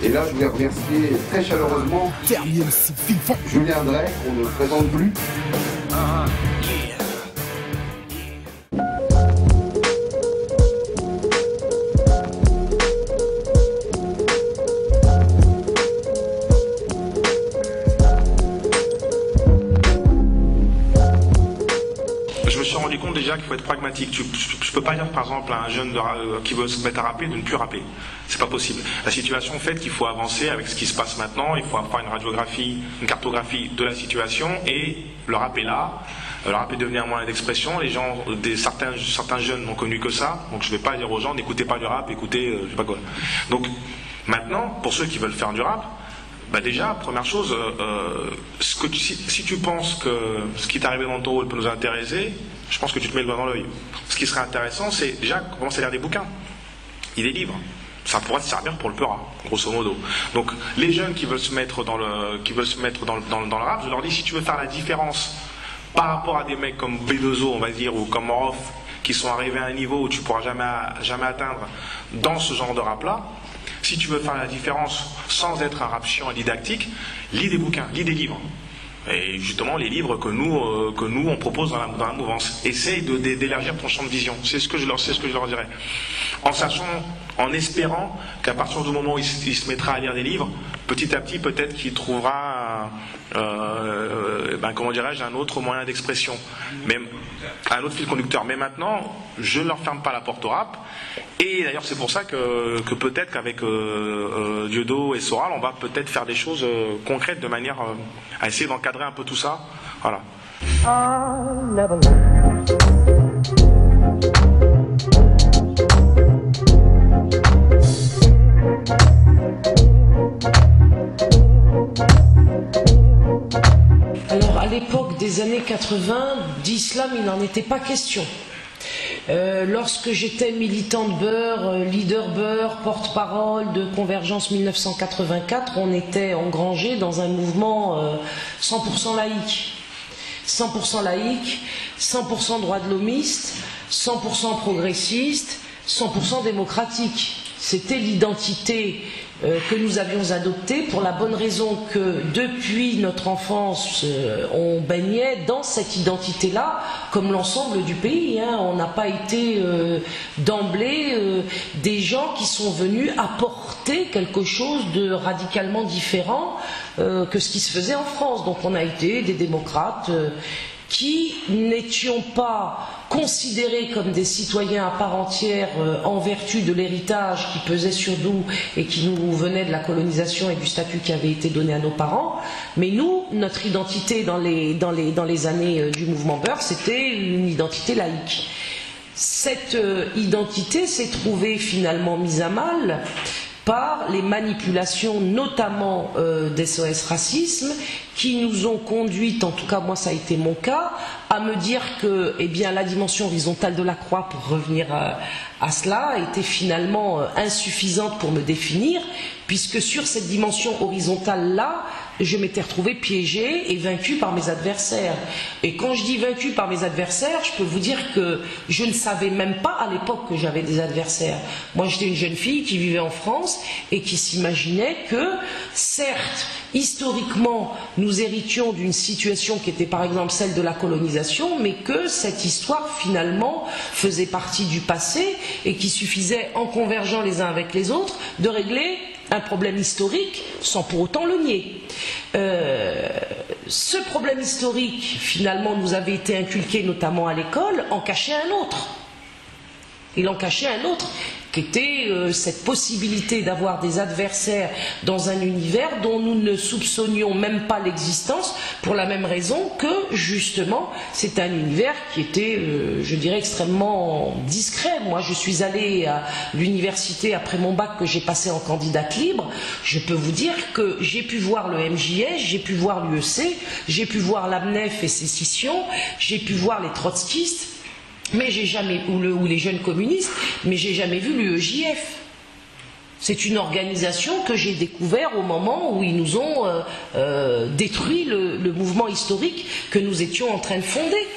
Et là, je voulais remercier très chaleureusement Julien Drey, qu'on ne présente plus. Je me suis rendu compte déjà qu'il faut être pragmatique. Je peux pas dire par exemple à un jeune qui veut se mettre à rapper de ne plus rapper. C'est pas possible. La situation fait qu'il faut avancer avec ce qui se passe maintenant. Il faut faire une radiographie, une cartographie de la situation et le rap est là. Le rap est devenu un moyen d'expression. Les gens, certains jeunes n'ont connu que ça. Donc je vais pas dire aux gens n'écoutez pas du rap, écoutez je sais pas quoi. Donc maintenant, pour ceux qui veulent faire du rap, bah déjà, première chose, si tu penses que ce qui t'est arrivé dans ton rôle peut nous intéresser, je pense que tu te mets le doigt dans l'œil. Ce qui serait intéressant, c'est déjà commencer à lire des bouquins, et des livres. Ça pourrait te servir pour le peura, grosso modo. Donc, les jeunes qui veulent se mettre dans le rap, je leur dis, si tu veux faire la différence par rapport à des mecs comme B2O, on va dire, ou comme Rof, qui sont arrivés à un niveau où tu pourras jamais atteindre dans ce genre de rap-là, si tu veux faire la différence sans être un rap chiant et didactique, lis des bouquins, lis des livres. Et justement, les livres que nous on propose dans la mouvance. Essaye d'élargir ton champ de vision. C'est ce que je leur dirais. En sachant, en espérant qu'à partir du moment où il se mettra à lire des livres, petit à petit, peut-être qu'il trouvera comment dirais-je, un autre moyen d'expression, même un autre fil conducteur. Mais maintenant, je ne leur ferme pas la porte au rap. Et d'ailleurs, c'est pour ça que peut-être qu'avec Dieudo et Soral, on va peut-être faire des choses concrètes de manière à essayer d'encadrer un peu tout ça. Voilà. Alors, à l'époque des années 80, d'islam, il n'en était pas question. Lorsque j'étais militante Beurre, leader Beurre, porte-parole de Convergence 1984, on était engrangé dans un mouvement 100% laïque. 100% laïque, 100% droit de l'homiste, 100% progressiste, 100% démocratique. C'était l'identité que nous avions adoptée pour la bonne raison que depuis notre enfance, on baignait dans cette identité-là, comme l'ensemble du pays. On n'a pas été d'emblée des gens qui sont venus apporter quelque chose de radicalement différent que ce qui se faisait en France. Donc on a été des démocrates qui n'étions pas considérés comme des citoyens à part entière en vertu de l'héritage qui pesait sur nous et qui nous venait de la colonisation et du statut qui avait été donné à nos parents. Mais nous, notre identité dans les années du mouvement Beurre, c'était une identité laïque. Cette identité s'est trouvée finalement mise à mal par les manipulations notamment d'SOS Racisme qui nous ont conduites, en tout cas moi ça a été mon cas, à me dire que la dimension horizontale de la croix, pour revenir à cela, était finalement insuffisante pour me définir, puisque sur cette dimension horizontale-là, je m'étais retrouvée piégée et vaincue par mes adversaires. Et quand je dis vaincue par mes adversaires, je peux vous dire que je ne savais même pas à l'époque que j'avais des adversaires. Moi j'étais une jeune fille qui vivait en France et qui s'imaginait que, certes, historiquement, nous héritions d'une situation qui était par exemple celle de la colonisation, mais que cette histoire finalement faisait partie du passé et qu'il suffisait, en convergeant les uns avec les autres, de régler un problème historique sans pour autant le nier. Ce problème historique, finalement, nous avait été inculqué notamment à l'école, en cachait un autre. Il en cachait un autre qu'était cette possibilité d'avoir des adversaires dans un univers dont nous ne soupçonnions même pas l'existence, pour la même raison que, justement, c'est un univers qui était, je dirais, extrêmement discret. Moi, je suis allée à l'université après mon bac que j'ai passé en candidate libre. Je peux vous dire que j'ai pu voir le MJS, j'ai pu voir l'UEC, j'ai pu voir l'AMNEF et ses scissions, j'ai pu voir les trotskistes, mais j'ai jamais, ou les jeunes communistes, mais j'ai jamais vu l'UEJF. C'est une organisation que j'ai découvert au moment où ils nous ont détruit le mouvement historique que nous étions en train de fonder.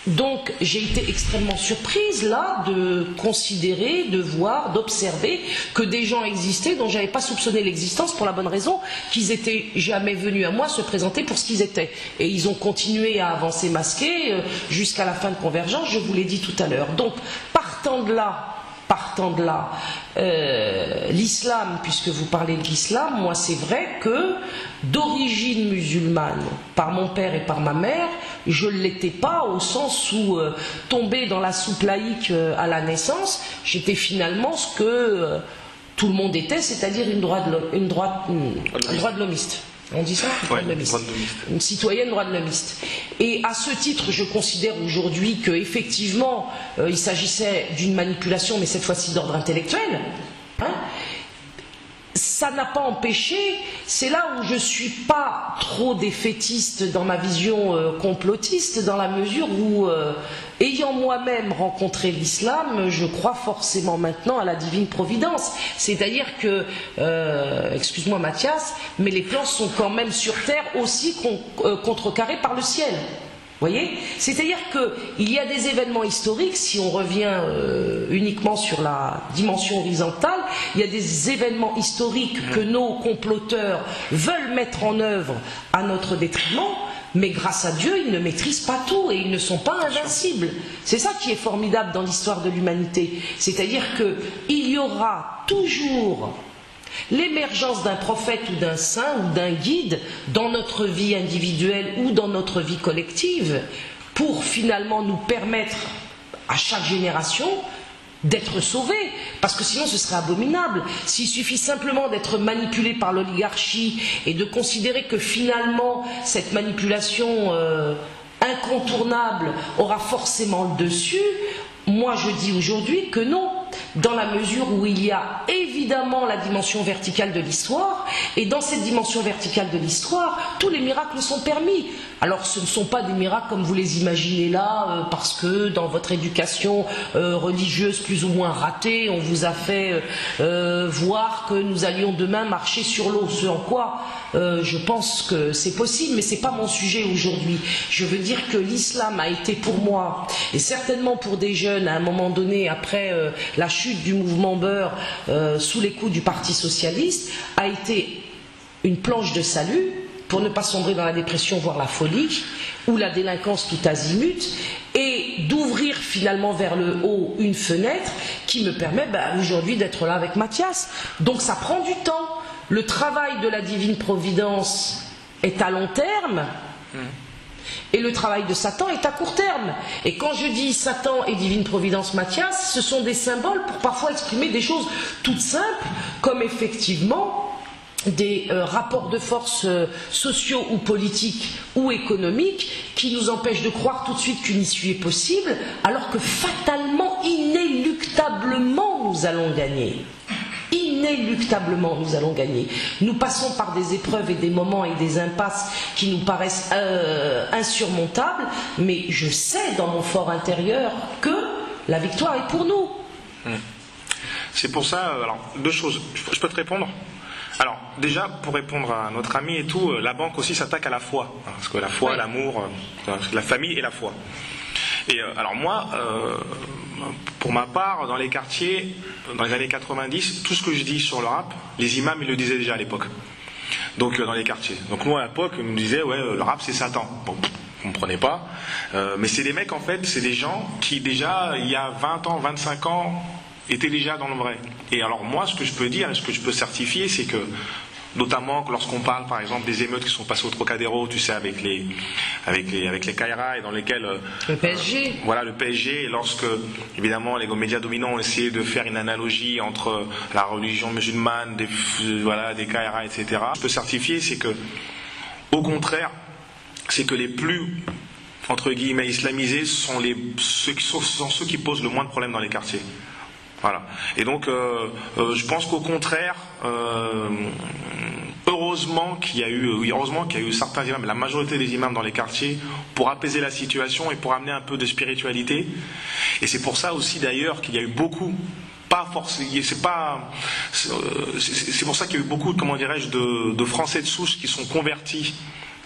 Donc j'ai été extrêmement surprise là de considérer, de voir, d'observer que des gens existaient dont je n'avais pas soupçonné l'existence, pour la bonne raison qu'ils n'étaient jamais venus à moi se présenter pour ce qu'ils étaient. Et ils ont continué à avancer masqués jusqu'à la fin de Convergence, je vous l'ai dit tout à l'heure. Donc partant de là, l'islam, puisque vous parlez de l'islam, moi c'est vrai que d'origine musulmane, par mon père et par ma mère, je ne l'étais pas au sens où tomber dans la soupe laïque à la naissance, j'étais finalement ce que tout le monde était, c'est-à-dire une droite de l'homiste. On dit ça, ouais, une citoyenne droit de l'homiste. Et à ce titre, je considère aujourd'hui qu'effectivement, il s'agissait d'une manipulation, mais cette fois-ci d'ordre intellectuel. Hein, ça n'a pas empêché, c'est là où je ne suis pas trop défaitiste dans ma vision complotiste, dans la mesure où, ayant moi-même rencontré l'islam, je crois forcément maintenant à la divine providence. C'est-à-dire que, excuse-moi Mathias, mais les plans sont quand même sur terre aussi contrecarrés par le ciel. Vous voyez? C'est-à-dire qu'il y a des événements historiques, si on revient uniquement sur la dimension horizontale, il y a des événements historiques que nos comploteurs veulent mettre en œuvre à notre détriment, mais grâce à Dieu, ils ne maîtrisent pas tout et ils ne sont pas invincibles. C'est ça qui est formidable dans l'histoire de l'humanité. C'est-à-dire qu'il y aura toujours l'émergence d'un prophète ou d'un saint ou d'un guide dans notre vie individuelle ou dans notre vie collective pour finalement nous permettre à chaque génération d'être sauvés, parce que sinon ce serait abominable. S'il suffit simplement d'être manipulé par l'oligarchie et de considérer que finalement cette manipulation incontournable aura forcément le dessus, moi je dis aujourd'hui que non, dans la mesure où il y a évidemment la dimension verticale de l'histoire, et dans cette dimension verticale de l'histoire, tous les miracles sont permis. Alors ce ne sont pas des miracles comme vous les imaginez là, parce que dans votre éducation religieuse plus ou moins ratée, on vous a fait voir que nous allions demain marcher sur l'eau, ce en quoi je pense que c'est possible, mais ce n'est pas mon sujet aujourd'hui. Je veux dire que l'islam a été pour moi, et certainement pour des jeunes à un moment donné, après la chute du mouvement Beurre sous les coups du Parti Socialiste, a été une planche de salut pour ne pas sombrer dans la dépression, voire la folie, ou la délinquance tout azimut, et d'ouvrir finalement vers le haut une fenêtre qui me permet aujourd'hui d'être là avec Mathias. Donc ça prend du temps. Le travail de la divine providence est à long terme, et le travail de Satan est à court terme. Et quand je dis Satan et divine providence Mathias, ce sont des symboles pour parfois exprimer des choses toutes simples, comme effectivement des rapports de force sociaux ou politiques ou économiques qui nous empêchent de croire tout de suite qu'une issue est possible, alors que fatalement, inéluctablement, nous allons gagner. Inéluctablement, nous allons gagner. Nous passons par des épreuves et des moments et des impasses qui nous paraissent insurmontables, mais je sais dans mon fort intérieur que la victoire est pour nous. C'est pour ça, alors, deux choses. Je peux te répondre ? Alors, déjà, pour répondre à notre ami et tout, la banque aussi s'attaque à la foi. Parce que la foi, oui, l'amour, la famille et la foi. Et alors moi, pour ma part, dans les quartiers, dans les années 90, tout ce que je dis sur le rap, les imams, ils le disaient déjà à l'époque. Donc, dans les quartiers. Donc, nous, à l'époque, ils nous disaient, ouais, le rap, c'est Satan. Bon, on ne comprenait pas. Mais c'est des mecs, en fait, c'est des gens qui, déjà, il y a 20 ans, 25 ans, étaient déjà dans le vrai. Et alors, moi, ce que je peux dire, ce que je peux certifier, c'est que notamment lorsqu'on parle par exemple des émeutes qui sont passées au Trocadéro, tu sais, avec les Kairas, et dans lesquelles le PSG. Voilà, le PSG, et lorsque évidemment les médias dominants ont essayé de faire une analogie entre la religion musulmane, des Kairas, etc. Je peux certifier, c'est que au contraire, c'est que les plus entre guillemets islamisés sont ceux qui posent le moins de problèmes dans les quartiers. Voilà. Et donc, je pense qu'au contraire, heureusement qu'il y a eu certains imams, la majorité des imams dans les quartiers, pour apaiser la situation et pour amener un peu de spiritualité. Et c'est pour ça aussi d'ailleurs qu'il y a eu beaucoup, c'est pour ça qu'il y a eu beaucoup, comment dirais-je, de Français de souche qui sont convertis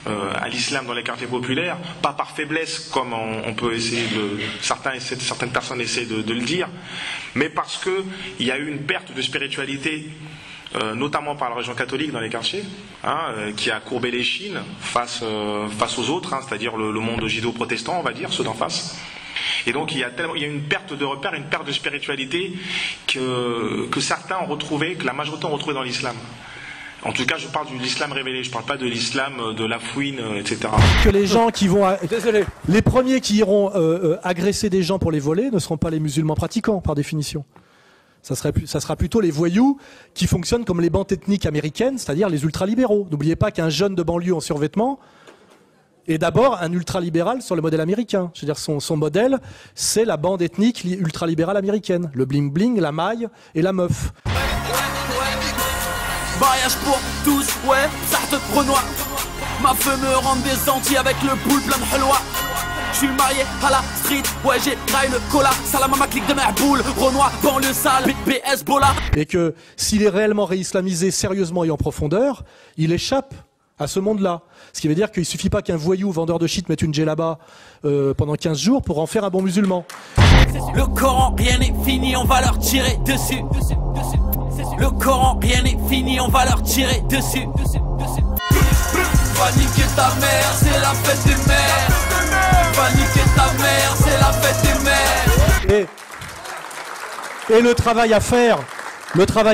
à l'islam dans les quartiers populaires, pas par faiblesse comme on peut essayer certaines personnes essaient de le dire, mais parce que il y a eu une perte de spiritualité, notamment par la religion catholique dans les quartiers, qui a courbé les chines face aux autres, c'est-à-dire le monde judéo-protestant, on va dire, ceux d'en face. Et donc il y a une perte de repères, une perte de spiritualité que certains ont retrouvé, que la majorité ont retrouvé dans l'islam. En tout cas, je parle de l'islam révélé, je ne parle pas de l'islam de la fouine, etc. Que les gens qui vont... Les premiers qui iront agresser des gens pour les voler ne seront pas les musulmans pratiquants, par définition. Ça sera plutôt les voyous qui fonctionnent comme les bandes ethniques américaines, c'est-à-dire les ultralibéraux. N'oubliez pas qu'un jeune de banlieue en survêtement est d'abord un ultralibéral sur le modèle américain. Je veux dire, son modèle, c'est la bande ethnique ultralibérale américaine. Le bling-bling, la maille et la meuf. Mariage pour tous, ouais, sartre Renoir. Ma feu me rend des Antilles avec le boule plein de halwa. Je suis marié à la street, ouais, j'ai graille le cola. Salam à ma clique de merboule, Renoir, banlieue sale, BS Bola. Et que s'il est réellement réislamisé sérieusement et en profondeur, il échappe à ce monde-là. Ce qui veut dire qu'il suffit pas qu'un voyou vendeur de shit mette une djellaba pendant 15 jours pour en faire un bon musulman. Le Coran, rien n'est fini, on va leur tirer dessus. Le Coran, rien n'est fini, on va leur tirer dessus. Va niquer ta mère, c'est la fête des mères. Va niquer ta mère, c'est la fête des mères. Et le travail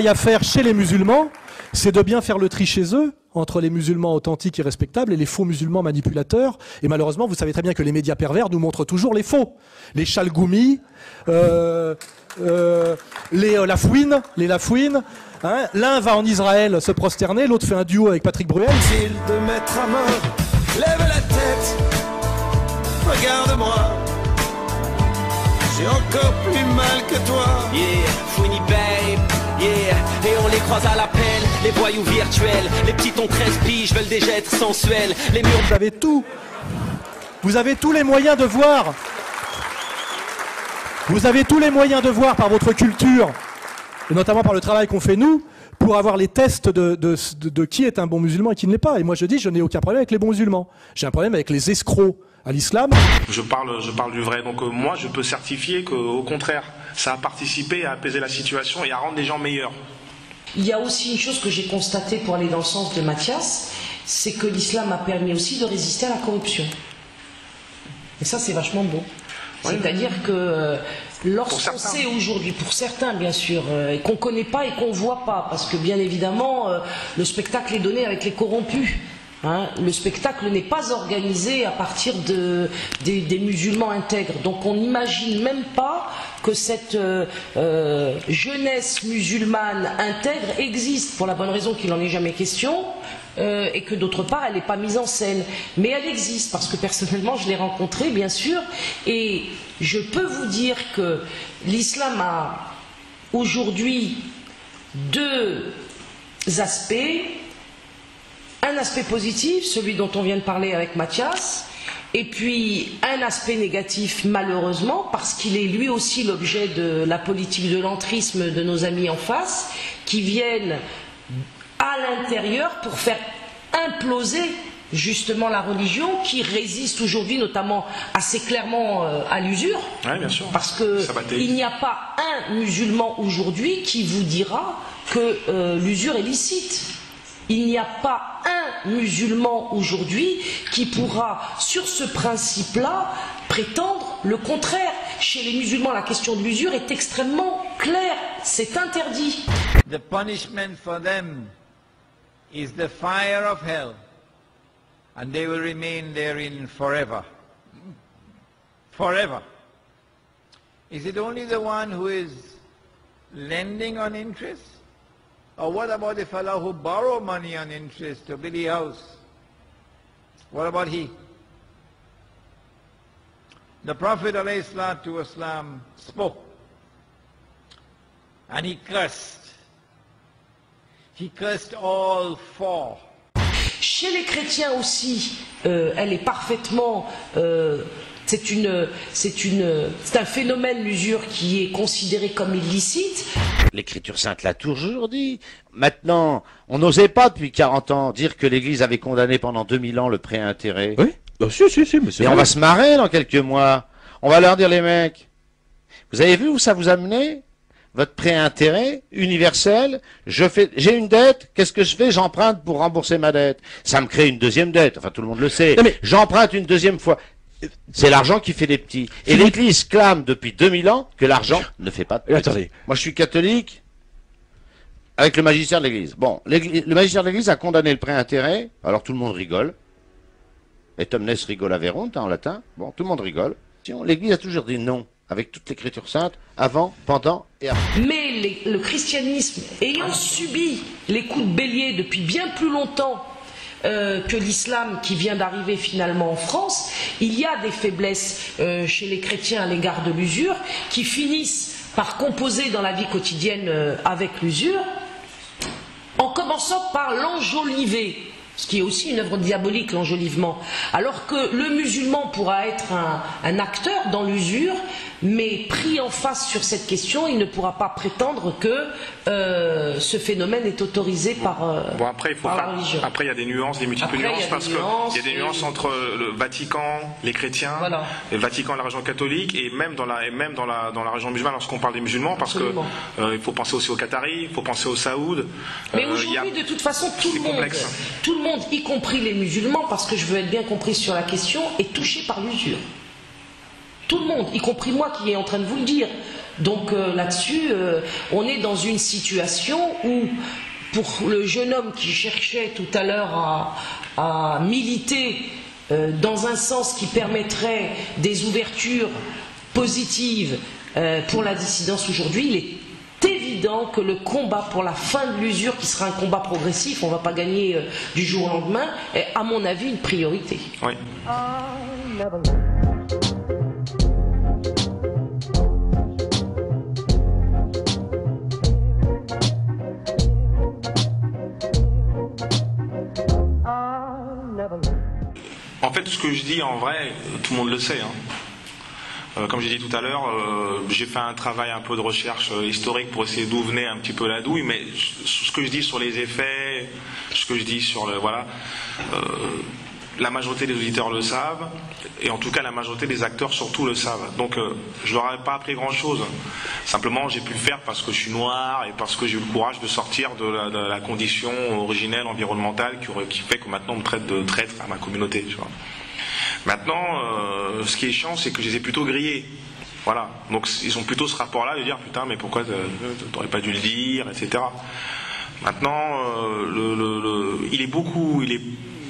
à faire chez les musulmans, c'est de bien faire le tri chez eux entre les musulmans authentiques et respectables et les faux musulmans manipulateurs. Et malheureusement, vous savez très bien que les médias pervers nous montrent toujours les faux. Les chalgoumis, les lafouines. Hein. L'un va en Israël se prosterner, l'autre fait un duo avec Patrick Bruel. De mettre à mort, lève la tête, regarde-moi. J'ai encore plus mal que toi. Yeah, Fouini babe, yeah. Et on les croise à l'appel, les voyous virtuels. Les petits ont 13 piges, veulent des jets sensuels. Les murs... Vous avez tout. Vous avez tous les moyens de voir. Vous avez tous les moyens de voir par votre culture, et notamment par le travail qu'on fait nous, pour avoir les tests de qui est un bon musulman et qui ne l'est pas. Et moi je dis, je n'ai aucun problème avec les bons musulmans. J'ai un problème avec les escrocs à l'islam. Je parle du vrai. Donc moi je peux certifier qu'au contraire, ça a participé à apaiser la situation et à rendre les gens meilleurs. Il y a aussi une chose que j'ai constatée pour aller dans le sens de Mathias, c'est que l'islam a permis aussi de résister à la corruption. Et ça c'est vachement beau. Oui. C'est-à-dire que lorsqu'on sait aujourd'hui, pour certains bien sûr, et qu'on ne connaît pas et qu'on ne voit pas, parce que bien évidemment le spectacle est donné avec les corrompus. Hein, le spectacle n'est pas organisé à partir des musulmans intègres. Donc on n'imagine même pas que cette jeunesse musulmane intègre existe, pour la bonne raison qu'il n'en est jamais question, et que d'autre part elle n'est pas mise en scène. Mais elle existe, parce que personnellement je l'ai rencontrée bien sûr, et je peux vous dire que l'islam a aujourd'hui deux aspects. Un aspect positif, celui dont on vient de parler avec Mathias, et puis un aspect négatif malheureusement, parce qu'il est lui aussi l'objet de la politique de l'entrisme de nos amis en face, qui viennent à l'intérieur pour faire imploser justement la religion, qui résiste aujourd'hui notamment assez clairement à l'usure. Oui, bien sûr. Parce qu'il n'y a pas un musulman aujourd'hui qui vous dira que l'usure est licite. Il n'y a pas un musulman aujourd'hui qui pourra, sur ce principe-là, prétendre le contraire. Chez les musulmans, la question de l'usure est extrêmement claire. C'est interdit. The punishment for them is the fire of hell, and they will remain therein forever. Forever. Is it only the one who is lending on interest? Or what about the fellow who borrow money on interest to build a house? What about he? The Prophet ﷺ spoke and he cursed. He cursed all four. Chez les chrétiens aussi, elle est parfaitement... c'est un phénomène, l'usure, qui est considéré comme illicite. L'Écriture sainte l'a toujours dit. Maintenant, on n'osait pas depuis 40 ans dire que l'Église avait condamné pendant 2000 ans le prêt à intérêt. Oui, mais c'est Et on va se marrer dans quelques mois. On va leur dire, les mecs, vous avez vu où ça vous a mené? Votre prêt à intérêt universel, j'ai une dette, qu'est-ce que je fais? J'emprunte pour rembourser ma dette. Ça me crée une deuxième dette, enfin tout le monde le sait. J'emprunte une deuxième fois. C'est l'argent qui fait les petits. Et l'Église clame depuis 2000 ans que l'argent ne fait pas de petits. Attendez. Moi je suis catholique avec le magistère de l'Église. Bon, le magistère de l'Église a condamné le prêt à intérêt, alors tout le monde rigole. Et omnes rigolaverunt en latin. Bon, tout le monde rigole. L'Église a toujours dit non, avec toute l'Écriture sainte, avant, pendant et après. Mais le christianisme, ayant subi les coups de bélier depuis bien plus longtemps que l'islam qui vient d'arriver finalement en France, il y a des faiblesses chez les chrétiens à l'égard de l'usure qui finissent par composer dans la vie quotidienne avec l'usure, en commençant par l'enjoliver. Ce qui est aussi une œuvre diabolique, l'enjolivement. Alors que le musulman pourra être un acteur dans l'usure, mais pris en face sur cette question, il ne pourra pas prétendre que ce phénomène est autorisé par la religion. Après, il y a des nuances, des multiples nuances, parce qu'il y a des nuances entre le Vatican, les chrétiens, le Vatican et la religion catholique, et même dans la religion musulmane, lorsqu'on parle des musulmans, parce que il faut penser aussi aux Qataris, il faut penser aux Saouds. Mais aujourd'hui, de toute façon, tout le monde, y compris les musulmans, parce que je veux être bien compris sur la question, est touché par l'usure. Tout le monde, y compris moi qui est en train de vous le dire. Donc là-dessus, on est dans une situation où, pour le jeune homme qui cherchait tout à l'heure à militer dans un sens qui permettrait des ouvertures positives pour la dissidence aujourd'hui, il est évident que le combat pour la fin de l'usure, qui sera un combat progressif, on ne va pas gagner du jour au lendemain, est à mon avis une priorité. Oui. En fait, ce que je dis, en vrai, tout le monde le sait. Comme j'ai dit tout à l'heure, j'ai fait un travail un peu de recherche historique pour essayer d'où venait un petit peu la douille, mais ce que je dis sur les effets, ce que je dis sur la majorité des auditeurs le savent, et en tout cas la majorité des acteurs surtout le savent. Donc je leur ai pas appris grand-chose. Simplement, j'ai pu le faire parce que je suis noir et parce que j'ai eu le courage de sortir de la condition originelle environnementale qui fait que maintenant on me traite de traître à ma communauté. Tu vois. Maintenant, ce qui est chiant, c'est que je les ai plutôt grillés. Voilà. Donc ils ont plutôt ce rapport-là de dire putain, mais pourquoi t'aurais pas dû le dire, etc. Maintenant,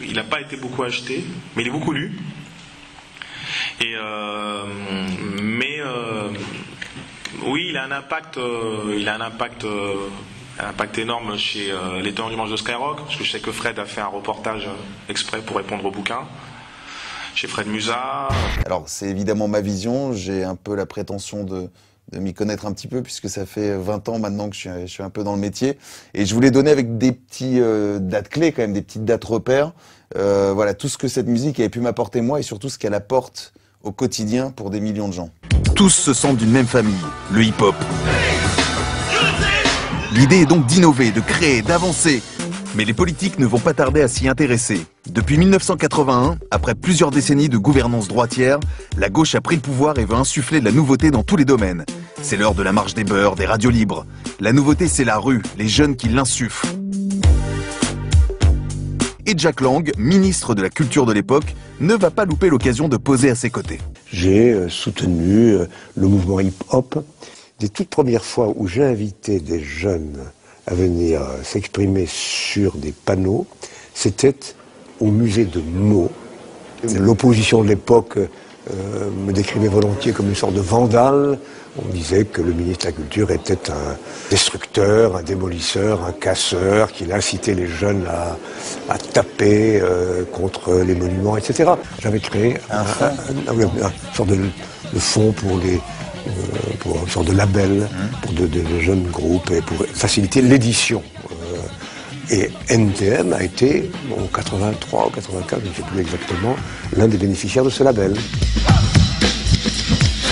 il n'a pas été beaucoup acheté, mais il est beaucoup lu. Et oui, il a un impact énorme chez les tenants du manche de Skyrock, parce que je sais que Fred a fait un reportage exprès pour répondre au bouquin. Chez Fred Musa. Alors c'est évidemment ma vision, j'ai un peu la prétention de m'y connaître un petit peu, puisque ça fait 20 ans maintenant que je suis un peu dans le métier. Et je voulais donner avec des petits dates clés, quand même, des petites dates repères. Voilà, tout ce que cette musique avait pu m'apporter moi, et surtout ce qu'elle apporte au quotidien pour des millions de gens. Tous se sentent d'une même famille, le hip-hop. L'idée est donc d'innover, de créer, d'avancer. Mais les politiques ne vont pas tarder à s'y intéresser. Depuis 1981, après plusieurs décennies de gouvernance droitière, la gauche a pris le pouvoir et veut insuffler de la nouveauté dans tous les domaines. C'est l'heure de la marche des beurs, des radios libres. La nouveauté, c'est la rue, les jeunes qui l'insufflent. Et Jack Lang, ministre de la Culture de l'époque, ne va pas louper l'occasion de poser à ses côtés. J'ai soutenu le mouvement hip-hop. Des toutes premières fois où j'ai invité des jeunes à venir s'exprimer sur des panneaux, c'était au musée de Meaux. L'opposition de l'époque me décrivait volontiers comme une sorte de vandale. On disait que le ministre de la Culture était un destructeur, un démolisseur, un casseur, qu'il incitait les jeunes à taper contre les monuments, etc. J'avais créé une sorte de fonds pour une sorte de label pour de jeunes groupes et pour faciliter l'édition. Et NTM a été, en 83 ou 84, je ne sais plus exactement, l'un des bénéficiaires de ce label.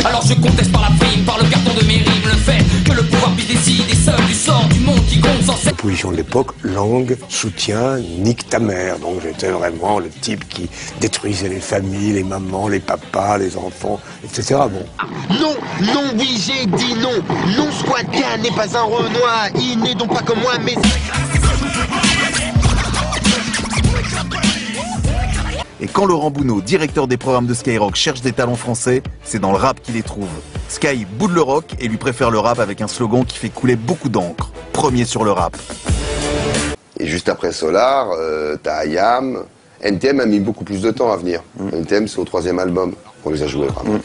Alors je conteste par la prime, par le carton de mes rimes, le fait que le pouvoir puisse décider seul du sort du monde qui compte sans cesse. L'opposition de l'époque, langue, soutien, nique ta mère. Donc j'étais vraiment le type qui détruisait les familles, les mamans, les papas, les enfants, etc. Bon. Non, non, oui, j'ai dit non. Non, Squadka n'est pas un Renoir. Il n'est donc pas comme moi, mais... Et quand Laurent Bounot, directeur des programmes de Skyrock, cherche des talents français, c'est dans le rap qu'il les trouve. Sky boude le rock et lui préfère le rap avec un slogan qui fait couler beaucoup d'encre. Premier sur le rap. Et juste après Solar, t'as IAM. NTM a mis beaucoup plus de temps à venir. NTM, c'est au 3e album qu'on les a joués vraiment.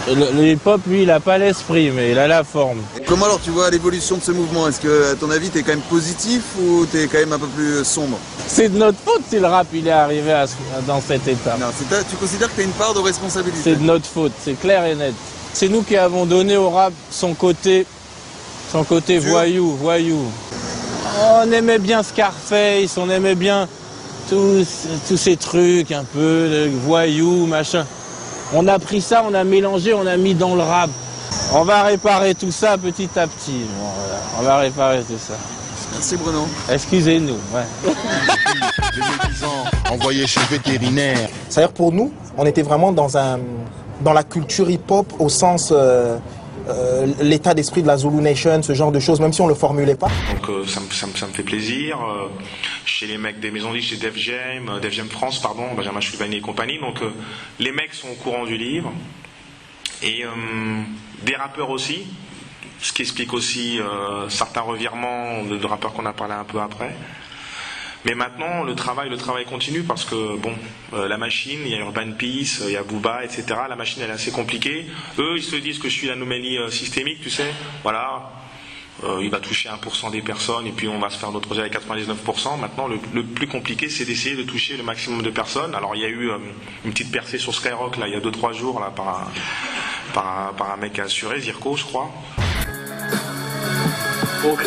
Le hip-hop, lui, il a pas l'esprit, mais il a la forme. Comment alors tu vois l'évolution de ce mouvement? Est-ce que, à ton avis, t'es quand même positif ou t'es quand même un peu plus sombre? C'est de notre faute si le rap il est arrivé dans cet état. Non, tu considères que t'as une part de responsabilité? C'est de notre faute, c'est clair et net. C'est nous qui avons donné au rap son côté voyou. On aimait bien Scarface, on aimait bien tous ces trucs un peu, voyou, machin. On a pris ça, on a mélangé, on a mis dans le rap. On va réparer tout ça petit à petit. Bon, voilà. On va réparer tout ça. Merci Bruno. Excusez-nous. Ouais. Envoyé chez le vétérinaire. C'est-à-dire pour nous, on était vraiment dans la culture hip-hop au sens l'état d'esprit de la Zulu Nation, ce genre de choses, même si on le formulait pas. Donc ça me fait plaisir. Chez les mecs des maisons disques, chez Def Jam France, pardon, Benjamin Choulvani et compagnie. Donc les mecs sont au courant du livre. Et des rappeurs aussi, ce qui explique aussi certains revirements de rappeurs qu'on a parlé un peu après. Mais maintenant, le travail continue parce que, bon, la machine, il y a Urban Peace, il y a Booba, etc. La machine, elle est assez compliquée. Eux, ils se disent que je suis l'anomalie systémique, tu sais. Voilà, il va toucher 1% des personnes et puis on va se faire notre projet avec 99%. Maintenant, le plus compliqué, c'est d'essayer de toucher le maximum de personnes. Alors, il y a eu une petite percée sur Skyrock, là, il y a 2-3 jours, là, par un mec assuré, Zirko, je crois. Ok.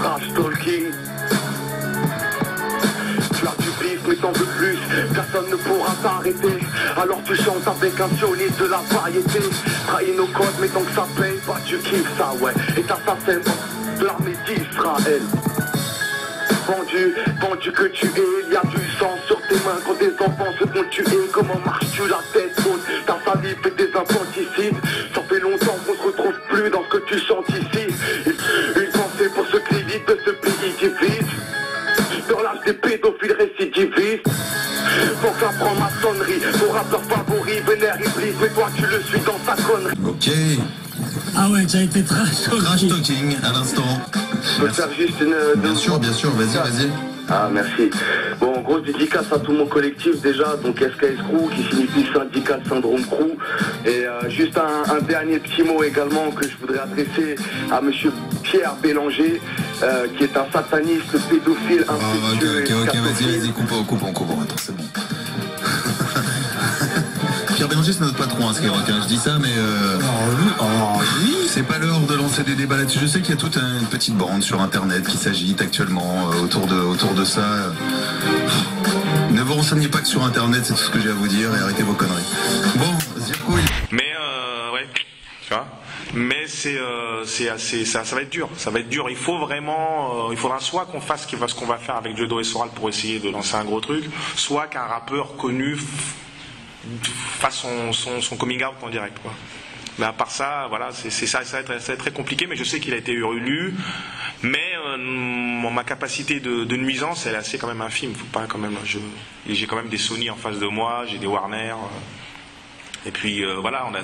Crash talking. Tu as du bif mais t'en veux plus. Personne ne pourra t'arrêter. Alors tu chantes avec un sioniste de la variété. Trahis nos codes mais tant que ça paye pas tu kiffes ça ouais. Et t'assassines de l'armée d'Israël. Vendu que tu es, il y a du sang sur tes mains quand des enfants se font tuer. Comment marches-tu la tête haute? Ta salive fait des infanticides. Ça fait longtemps qu'on se retrouve plus dans ce que tu chantes ici. Une pensée pour ceux qui vivent de ce pays divise. Dans l'âge des pédophiles récidivistes. Pour ça prend ma sonnerie. Ton rappeur favori, vénère Iblis. Mais toi tu le suis dans sa connerie. Ok. Ah ouais, tu as été trash talking à l'instant. Je peux faire juste une... Bien sûr, vas-y. Ah merci. Bon, grosse dédicace à tout mon collectif déjà, donc SKS Crew qui signifie Syndical Syndrome Crew. Et juste un dernier petit mot également que je voudrais adresser à monsieur Pierre Bélanger, qui est un sataniste, pédophile, incestueux. Ok, vas-y, coupe, attends, c'est bon. Pierre Bélanger, c'est notre patron à Skyrock, je dis ça, mais c'est pas l'heure de lancer des débats là-dessus. Je sais qu'il y a toute une petite bande sur internet qui s'agite actuellement autour de ça. Ne vous renseignez pas que sur internet, c'est tout ce que j'ai à vous dire, et arrêtez vos conneries. Bon, Zirko, Mais ouais, tu vois. Mais c'est assez, ça va être dur. Ça va être dur. Il faut vraiment, il faudra soit qu'on fasse ce qu'on va faire avec Jodo et Soral pour essayer de lancer un gros truc, soit qu'un rappeur connu fasse son coming out en direct, quoi. Mais à part ça, voilà, ça va être très compliqué, mais je sais qu'il a été lu, mais ma capacité de nuisance, elle est assez quand même infime. Faut pas quand même, j'ai quand même des Sony en face de moi, j'ai des Warner, et puis voilà, on a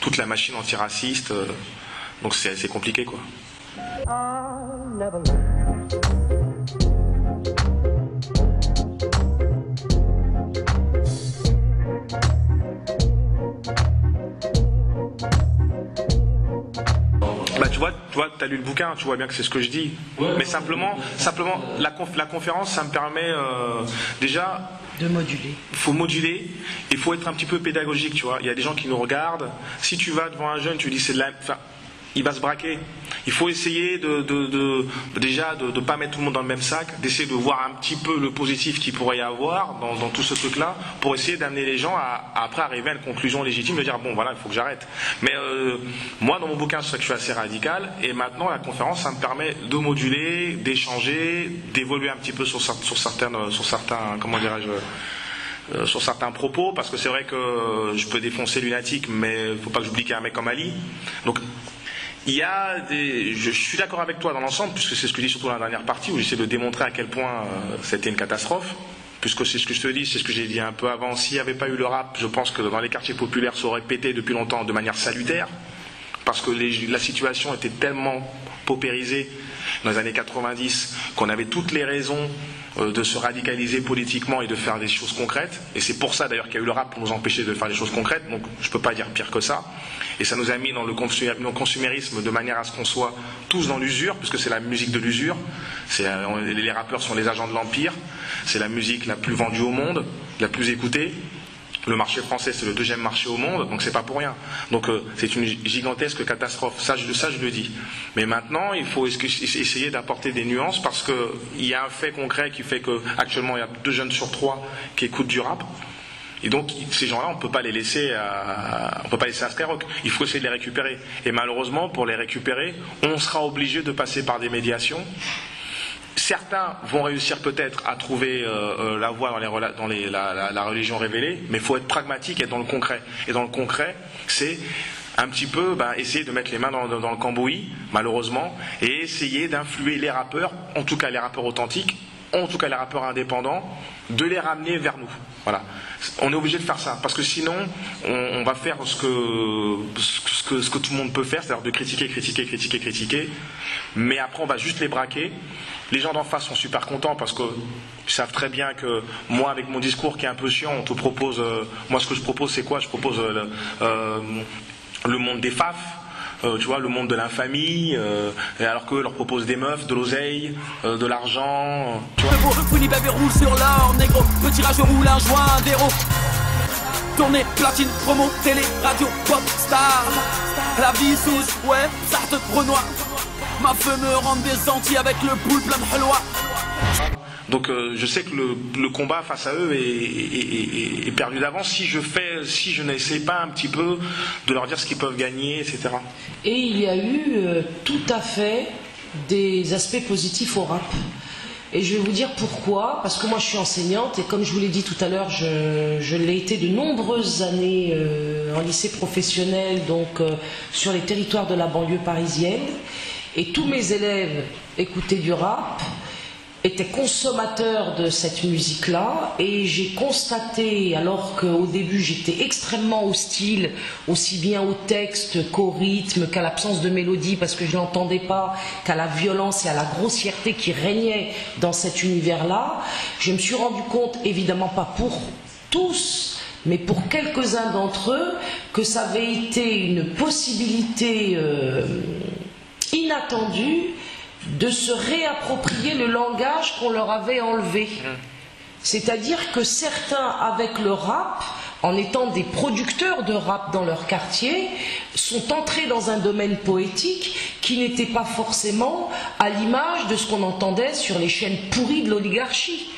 toute la machine antiraciste. Donc c'est compliqué, quoi. Bah tu vois, t'as lu le bouquin, tu vois bien que c'est ce que je dis. Mais simplement, la conférence, ça me permet déjà de moduler. Il faut moduler, il faut être un petit peu pédagogique, tu vois. Il y a des gens qui nous regardent. Si tu vas devant un jeune, tu lui dis c'est de la, enfin, il va se braquer. Il faut essayer déjà de pas mettre tout le monde dans le même sac, d'essayer de voir un petit peu le positif qu'il pourrait y avoir dans tout ce truc-là, pour essayer d'amener les gens à après arriver à une conclusion légitime, de dire bon voilà, il faut que j'arrête. Mais moi dans mon bouquin, je sais que je suis assez radical, et maintenant la conférence, ça me permet de moduler, d'échanger, d'évoluer un petit peu sur certains, comment dirais-je, sur certains propos, parce que c'est vrai que je peux défoncer lunatique, mais il ne faut pas que j'oublie qu'il y a un mec comme Ali. Donc il y a je suis d'accord avec toi dans l'ensemble, puisque c'est ce que je dis surtout dans la dernière partie, où j'essaie de démontrer à quel point c'était une catastrophe, puisque c'est ce que je te dis, c'est ce que j'ai dit un peu avant. S'il n'y avait pas eu le rap, je pense que dans les quartiers populaires, ça aurait pété depuis longtemps de manière salutaire, parce que la situation était tellement paupérisée dans les années 90 qu'on avait toutes les raisons de se radicaliser politiquement et de faire des choses concrètes, et c'est pour ça d'ailleurs qu'il y a eu le rap, pour nous empêcher de faire des choses concrètes. Donc je ne peux pas dire pire que ça, et ça nous a mis dans le consumérisme de manière à ce qu'on soit tous dans l'usure, puisque c'est la musique de l'usure, les rappeurs sont les agents de l'empire, c'est la musique la plus vendue au monde, la plus écoutée. Le marché français, c'est le deuxième marché au monde, donc c'est pas pour rien. Donc c'est une gigantesque catastrophe, ça je le dis. Mais maintenant, il faut essayer d'apporter des nuances, parce qu'il y a un fait concret qui fait qu'actuellement, il y a 2 jeunes sur 3 qui écoutent du rap. Et donc, ces gens-là, on ne peut pas les laisser à Skyrock. Il faut essayer de les récupérer. Et malheureusement, pour les récupérer, on sera obligé de passer par des médiations. Certains vont réussir peut-être à trouver la voie dans la religion révélée, mais il faut être pragmatique et être dans le concret. Et dans le concret, c'est un petit peu essayer de mettre les mains dans le cambouis, malheureusement, et essayer d'influer les rappeurs, en tout cas les rappeurs authentiques, en tout cas les rappeurs indépendants, de les ramener vers nous. Voilà. On est obligé de faire ça, parce que sinon, on va faire ce que tout le monde peut faire, c'est-à-dire de critiquer, mais après on va juste les braquer. Les gens d'en face sont super contents, parce qu'ils savent très bien que moi, avec mon discours qui est un peu chiant, on te propose, moi ce que je propose c'est quoi? Je propose le monde des faf, tu vois, le monde de l'infamie, alors qu'eux leur proposent des meufs, de l'oseille, de l'argent, tu vois. Funny baby roule sur l'or, négro, petit rage roule un joint d'héros. Tournée, platine, promo, télé, radio, pop, star. La vie souche, ouais, Sartre, Renoir. Ma feu me rend des Antilles avec le boule plein de halwa. Donc je sais que le combat face à eux est perdu d'avance si je n'essaie pas un petit peu de leur dire ce qu'ils peuvent gagner, etc. Et il y a eu tout à fait des aspects positifs au rap. Et je vais vous dire pourquoi, parce que moi je suis enseignante, et comme je vous l'ai dit tout à l'heure, je l'ai été de nombreuses années en lycée professionnel, donc sur les territoires de la banlieue parisienne, et tous mes élèves écoutaient du rap, étaient consommateurs de cette musique-là, et j'ai constaté, alors qu'au début j'étais extrêmement hostile, aussi bien au texte qu'au rythme, qu'à l'absence de mélodie, parce que je n'entendais pas, qu'à la violence et à la grossièreté qui régnait dans cet univers-là, je me suis rendu compte, évidemment pas pour tous, mais pour quelques-uns d'entre eux, que ça avait été une possibilité inattendue de se réapproprier le langage qu'on leur avait enlevé. C'est-à-dire que certains, avec le rap, en étant des producteurs de rap dans leur quartier, sont entrés dans un domaine poétique qui n'était pas forcément à l'image de ce qu'on entendait sur les chaînes pourries de l'oligarchie.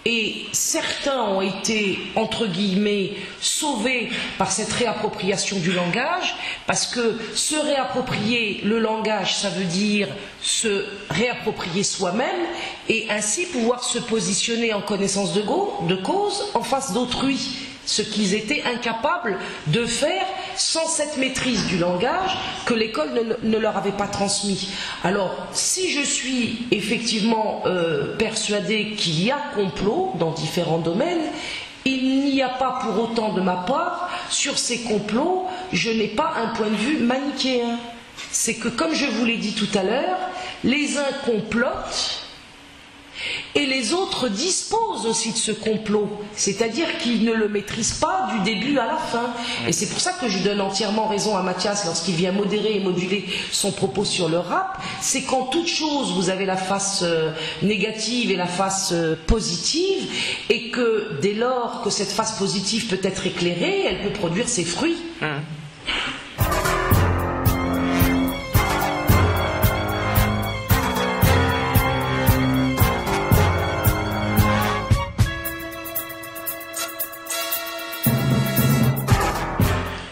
Et certains ont été, entre guillemets, sauvés par cette réappropriation du langage, parce que se réapproprier le langage, ça veut dire se réapproprier soi-même, et ainsi pouvoir se positionner en connaissance de cause en face d'autrui, ce qu'ils étaient incapables de faire sans cette maîtrise du langage que l'école ne leur avait pas transmis. Alors, si je suis effectivement persuadée qu'il y a complot dans différents domaines, il n'y a pas pour autant de ma part, sur ces complots, je n'ai pas un point de vue manichéen. c'est que, comme je vous l'ai dit tout à l'heure, les uns complotent et les autres disposent aussi de ce complot, c'est-à-dire qu'ils ne le maîtrisent pas du début à la fin. Et c'est pour ça que je donne entièrement raison à Mathias lorsqu'il vient modérer et moduler son propos sur le rap. C'est qu'en toute chose, vous avez la face négative et la face positive, et que dès lors que cette face positive peut être éclairée, elle peut produire ses fruits.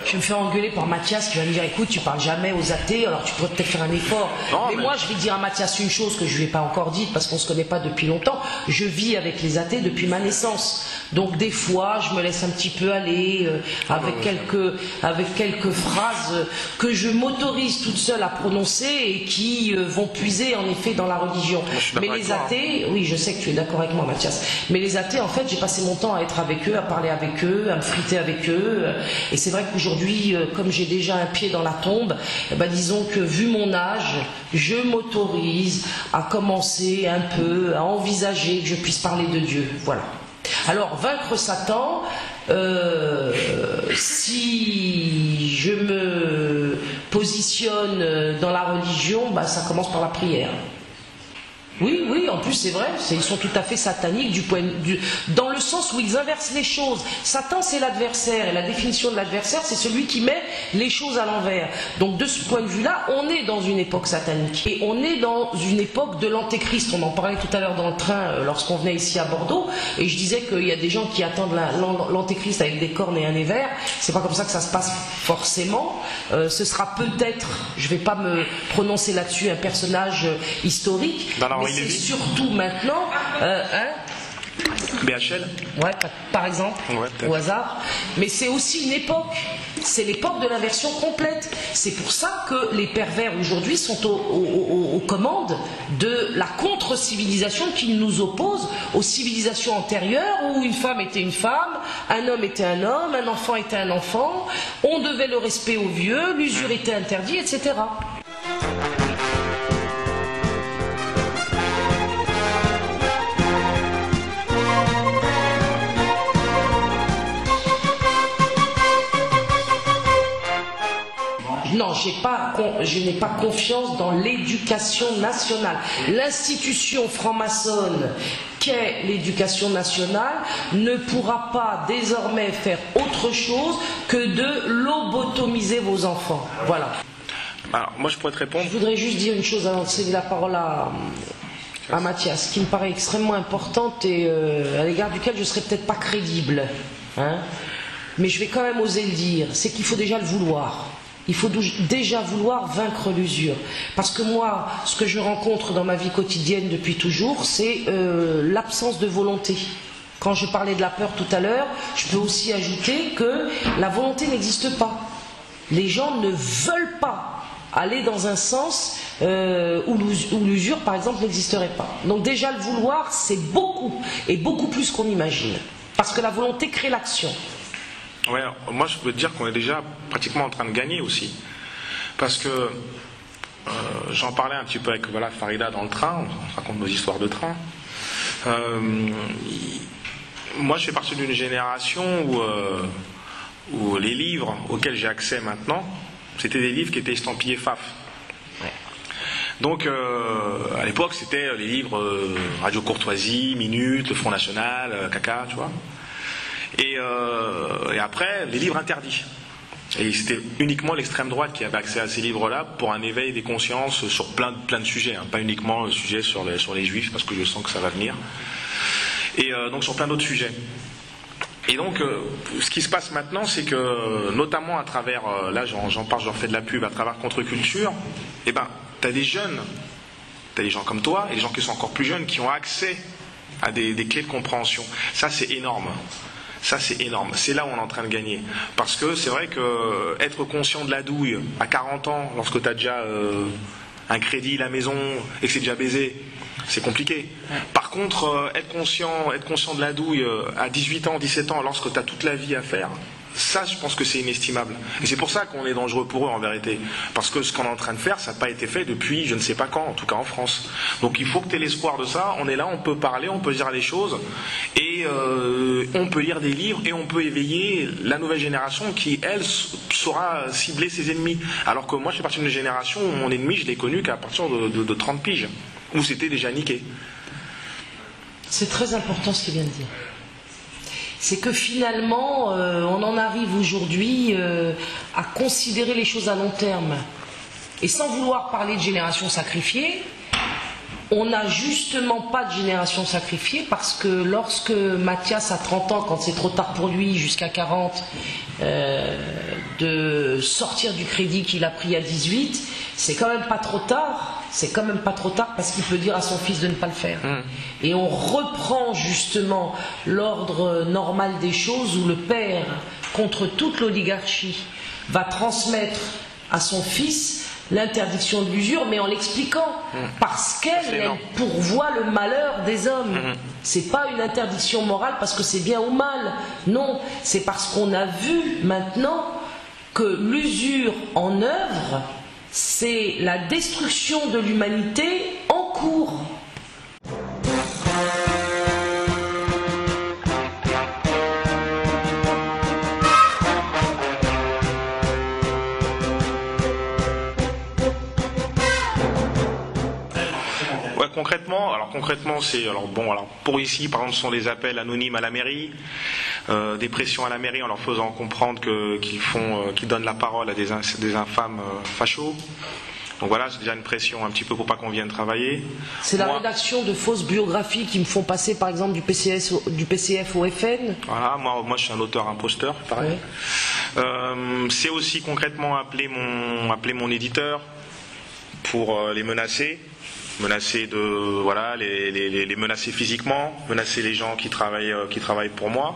Je me fais engueuler par Mathias qui va me dire écoute, tu parles jamais aux athées, alors tu pourrais peut-être faire un effort. Mais moi, je vais dire à Mathias une chose que je lui ai pas encore dite parce qu'on se connaît pas depuis longtemps. Je vis avec les athées depuis ma naissance. Donc des fois, je me laisse un petit peu aller avec quelques phrases que je m'autorise toute seule à prononcer et qui vont puiser en effet dans la religion. Mais les athées, oui, je sais que tu es d'accord avec moi, Mathias. Mais les athées, en fait, j'ai passé mon temps à être avec eux, à parler avec eux, à me friter avec eux. Et c'est vrai qu'aujourd'hui, comme j'ai déjà un pied dans la tombe, disons que vu mon âge, je m'autorise à commencer un peu à envisager que je puisse parler de Dieu. Voilà. Alors, vaincre Satan, si je me positionne dans la religion, ça commence par la prière. Oui, en plus c'est vrai, ils sont tout à fait sataniques dans le sens où ils inversent les choses. Satan c'est l'adversaire, et la définition de l'adversaire c'est celui qui met les choses à l'envers. Donc de ce point de vue-là, on est dans une époque satanique. Et on est dans une époque de l'antéchrist. On en parlait tout à l'heure dans le train lorsqu'on venait ici à Bordeaux, et je disais qu'il y a des gens qui attendent l'antéchrist avec des cornes et un nez vert. C'est pas comme ça que ça se passe forcément. Ce sera peut-être, je vais pas me prononcer là-dessus, un personnage historique. Mais c'est surtout maintenant, BHL. Ouais, par exemple, au hasard. Mais c'est aussi une époque. C'est l'époque de l'inversion complète. C'est pour ça que les pervers aujourd'hui sont aux commandes de la contre-civilisation qui nous oppose aux civilisations antérieures où une femme était une femme, un homme était un homme, un enfant était un enfant, on devait le respect aux vieux, l'usure était interdite, etc. Non, je n'ai pas confiance dans l'éducation nationale. L'institution franc-maçonne qu'est l'éducation nationale ne pourra pas désormais faire autre chose que de lobotomiser vos enfants. Voilà. Alors, moi je pourrais te répondre. Je voudrais juste dire une chose avant de céder la parole à Mathias, qui me paraît extrêmement importante et à l'égard duquel je ne serais peut-être pas crédible. Mais je vais quand même oser le dire, c'est qu'il faut déjà le vouloir. Il faut déjà vouloir vaincre l'usure. Parce que moi, ce que je rencontre dans ma vie quotidienne depuis toujours, c'est l'absence de volonté. Quand je parlais de la peur tout à l'heure, je peux aussi ajouter que la volonté n'existe pas. Les gens ne veulent pas aller dans un sens où l'usure, par exemple, n'existerait pas. Donc déjà, le vouloir, c'est beaucoup, et beaucoup plus qu'on imagine. Parce que la volonté crée l'action. Ouais, moi je peux te dire qu'on est déjà pratiquement en train de gagner aussi. Parce que j'en parlais un petit peu avec Farida dans le train, on raconte nos histoires de train. Moi je fais partie d'une génération où les livres auxquels j'ai accès maintenant, c'était des livres qui étaient estampillés FAF. Donc à l'époque c'était les livres Radio Courtoisie, Minute, le Front National, Caca, tu vois. Et après, les livres interdits. Et c'était uniquement l'extrême droite qui avait accès à ces livres-là pour un éveil des consciences sur plein de sujets, pas uniquement le sujet sur les juifs, parce que je sens que ça va venir. Et donc sur plein d'autres sujets. Et donc, ce qui se passe maintenant, c'est que, notamment à travers, là j'en parle, j'en fais de la pub, à travers Contre-Culture, t'as des jeunes, t'as des gens comme toi, et des gens qui sont encore plus jeunes, qui ont accès à des clés de compréhension. Ça, c'est énorme. Ça, c'est énorme. C'est là où on est en train de gagner. Parce que c'est vrai que être conscient de la douille à 40 ans, lorsque tu as déjà un crédit, la maison, et que c'est déjà baisé, c'est compliqué. Par contre, être conscient de la douille à 18 ans, 17 ans, lorsque tu as toute la vie à faire, Ça, je pense que c'est inestimable. Et c'est pour ça qu'on est dangereux pour eux, en vérité. Parce que ce qu'on est en train de faire, ça n'a pas été fait depuis je ne sais pas quand, en tout cas en France. Donc il faut que tu aies l'espoir de ça. On est là, on peut parler, on peut dire les choses. Et on peut lire des livres et on peut éveiller la nouvelle génération qui, elle, saura cibler ses ennemis. Alors que moi, je fais partie d'une génération où mon ennemi, je l'ai connu qu'à partir de 30 piges. Où c'était déjà niqué. C'est très important ce qu'il vient de dire. C'est que finalement, on en arrive aujourd'hui à considérer les choses à long terme. Et sans vouloir parler de génération sacrifiée, on n'a justement pas de génération sacrifiée parce que lorsque Mathias a 30 ans, quand c'est trop tard pour lui, jusqu'à 40, de sortir du crédit qu'il a pris à 18, c'est quand même pas trop tard. C'est quand même pas trop tard parce qu'il peut dire à son fils de ne pas le faire. Et on reprend justement l'ordre normal des choses où le père, contre toute l'oligarchie, va transmettre à son fils l'interdiction de l'usure, mais en l'expliquant, parce qu'elle pourvoit le malheur des hommes. C'est pas une interdiction morale parce que c'est bien ou mal. Non, c'est parce qu'on a vu maintenant que l'usure en œuvre, c'est la destruction de l'humanité en cours. Ouais, concrètement, c'est pour ici, par exemple, ce sont des appels anonymes à la mairie, des pressions à la mairie en leur faisant comprendre qu'ils donnent la parole à des infâmes fachos. Donc voilà, c'est déjà une pression un petit peu pour pas qu'on vienne travailler. C'est la rédaction de fausses biographies qui me font passer, par exemple, du PCF au FN. Voilà, moi je suis un auteur imposteur, pareil. Ouais. C'est aussi concrètement appeler mon éditeur pour les menacer. Menacer les menacer physiquement, menacer les gens qui travaillent pour moi.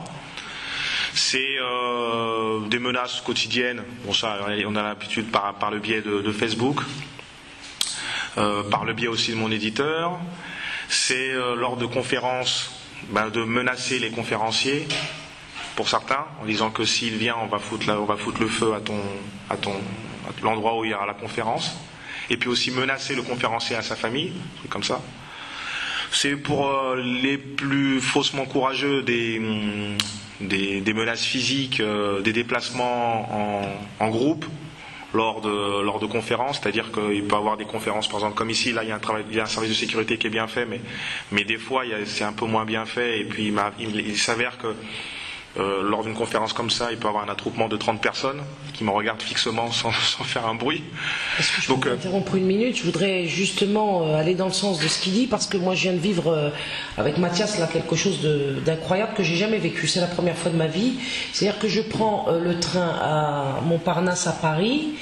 C'est des menaces quotidiennes. Bon, ça, on a l'habitude par le biais de Facebook, par le biais aussi de mon éditeur. C'est lors de conférences, de menacer les conférenciers, pour certains, en disant que s'il vient, on va foutre le feu à l'endroit où il y aura la conférence. Et puis aussi menacer le conférencier à sa famille, c'est comme ça. C'est pour les plus faussement courageux des menaces physiques, des déplacements en groupe lors de conférences, c'est-à-dire qu'il peut y avoir des conférences, par exemple comme ici, là il y a un service de sécurité qui est bien fait, mais des fois c'est un peu moins bien fait, et puis il s'avère que lors d'une conférence comme ça, il peut y avoir un attroupement de 30 personnes qui me regardent fixement sans faire un bruit. Est-ce que je peux interrompre une minute? Je voudrais justement aller dans le sens de ce qu'il dit, parce que moi je viens de vivre avec Mathias là quelque chose d'incroyable que j'ai jamais vécu. C'est la première fois de ma vie. C'est-à-dire que je prends le train à Montparnasse à Paris.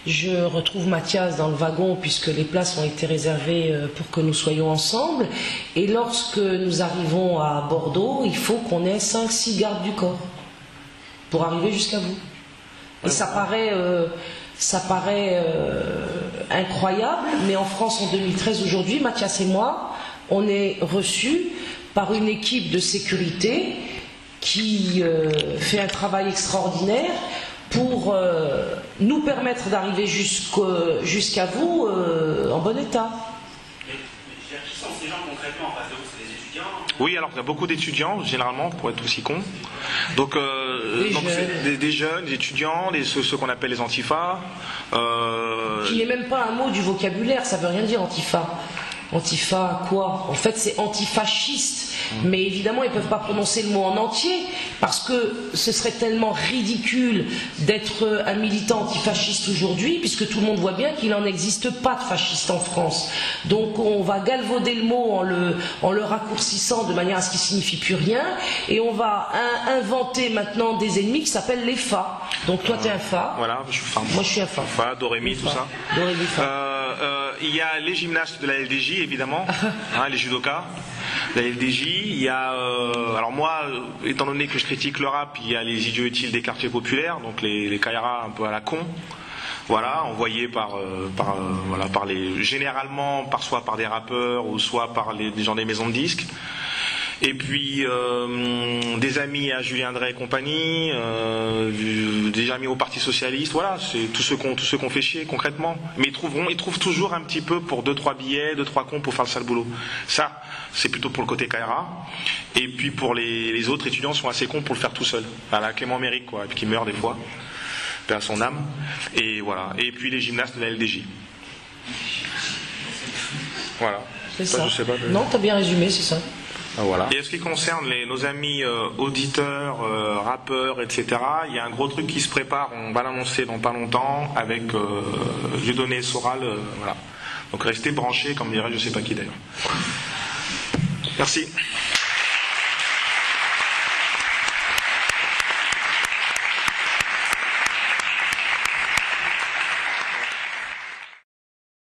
Je retrouve Mathias dans le wagon puisque les places ont été réservées pour que nous soyons ensemble. Et lorsque nous arrivons à Bordeaux, il faut qu'on ait 5-6 gardes du corps pour arriver jusqu'à vous. Et ça paraît incroyable, mais en France en 2013 aujourd'hui, Mathias et moi, on est reçus par une équipe de sécurité qui fait un travail extraordinaire pour nous permettre d'arriver jusqu'à vous en bon état. Mais qui sont ces gens concrètement en face de vous? C'est des étudiants? Oui, alors il y a beaucoup d'étudiants, généralement, pour être aussi con. Donc, des jeunes, des étudiants, ceux qu'on appelle les antifas. Qui n'est même pas un mot du vocabulaire, ça veut rien dire antifa. Antifa quoi? En fait c'est antifasciste, mais évidemment ils ne peuvent pas prononcer le mot en entier parce que ce serait tellement ridicule d'être un militant antifasciste aujourd'hui, puisque tout le monde voit bien qu'il n'en existe pas de fasciste en France. Donc on va galvauder le mot en le raccourcissant de manière à ce qu'il ne signifie plus rien, et on va inventer maintenant des ennemis qui s'appellent les FA. Donc toi tu es un FA. Voilà, je suis FA. Moi je suis un FA. FA, Dorémy, tout ça. Dorémy, FA. Il y a les gymnastes de la LDJ, évidemment, les judokas, la LDJ. Il y a, alors moi, étant donné que je critique le rap, il y a les idiots utiles des quartiers populaires, donc les Kairas un peu à la con, voilà, envoyés généralement soit par des rappeurs ou soit par des gens des maisons de disques. Et puis des amis à Julien Drey et compagnie, des amis au Parti Socialiste, voilà, c'est tous ceux qu'on fait chier concrètement. Mais ils trouvent toujours un petit peu pour 2-3 billets, 2-3 cons pour faire le sale boulot. Ça, c'est plutôt pour le côté KRA. Et puis pour les autres étudiants sont assez cons pour le faire tout seul. À la Clément Méric, quoi, et puis qui meurt des fois, paix à son âme. Et voilà. Et puis les gymnastes de la LDJ. Voilà. C'est ça. Je sais pas, Non, t'as bien résumé, c'est ça. Voilà. Et en ce qui concerne nos amis auditeurs, rappeurs, etc., il y a un gros truc qui se prépare, on va l'annoncer dans pas longtemps, avec Dieudonné Soral, voilà. Donc restez branchés, comme dirait je sais pas qui d'ailleurs. Merci.